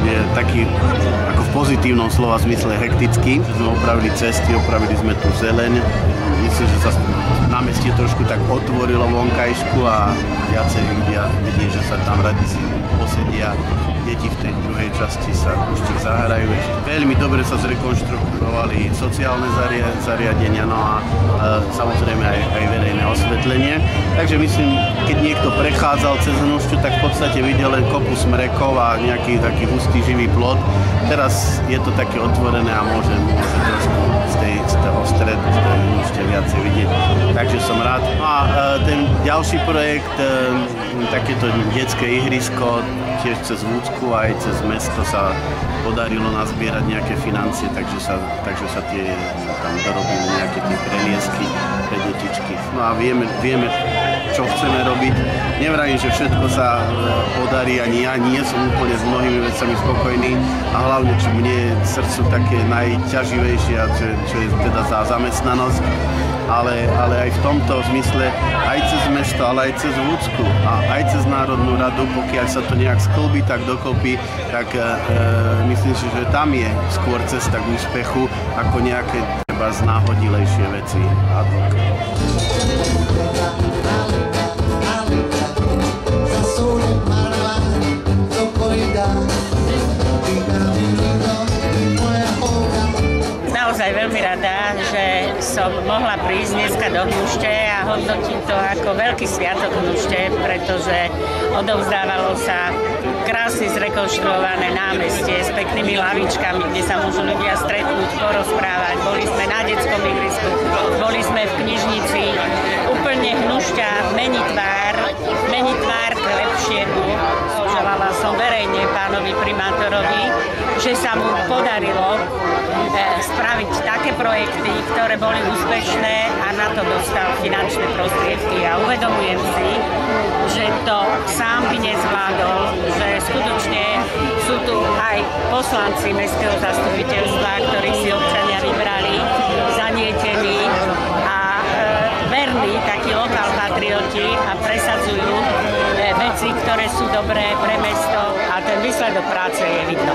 je taký ako v pozitívnom slova zmysle hektický. Sme opravili cesty, opravili sme tu zeleň. Myslím, že sa námestie trošku tak otvorilo vonkajšku a viacej ľudia vidí, že sa tam radi si posedia. Deti v tej druhej časti sa ešte zahrajú. Veľmi dobre sa zrekonštruovali sociálne zariadenia, no a samozrejme aj verejné osvetlenie. Takže myslím, keď niekto prechádzal cez Hnušťu, tak v podstate videl len kopu smrekov a nejaký taký hustý živý plot. Teraz je to také otvorené a môže trošku z toho stredu, z tej Hnušťa viacej vidieť. Takže som rád. No a ten ďalší projekt, takéto detské ihrisko, tiež cez Vúcku aj cez mesto sa podarilo nazbierať nejaké financie, takže sa tie tam dorobili nejaké tie preliesky pre detičky. No a vieme, čo chceme robiť. Nevrajím, že všetko sa podarí, ani ja nie som úplne s mnohými vecami spokojný a hlavne, čo mne je srdcu také najťaživejšie, čo je teda za zamestnanosť. Ale aj v tomto zmysle, aj cez mesto, ale aj cez Vúcku a aj cez Národnú radu, pokiaľ sa to nejak sklbí tak dokopy, tak myslím si, že tam je skôr cesta k úspechu, ako nejaké treba znáhodilejšie veci ad hoc. Naozaj veľmi rada, že som mohla prísť dneska do Hnušte a hodnotím to ako veľký sviatok Hnušte, pretože odovzdávalo sa krásne zrekonštruované námestie s peknými lavičkami, kde sa môžu ľudia stretnúť, porozprávať. Boli sme na detskom ihrisku, boli sme v knižnici. Úplne Hnušťa mení tvár k lepšiemu. Poželala som verejne pánovi primátorovi, že sa mu podarilo spraviť také projekty, ktoré boli úspešné a na to dostal finančné prostriedky. A uvedomujem si, že to sám by nezvládol, že skutočne sú tu aj poslanci mestského zastupiteľstva, ktorí si občania vybrali, zanietení a verní, takí lokál patrioti a presadzujú veci, ktoré sú dobré pre mesto a ten výsledok práce je vidno.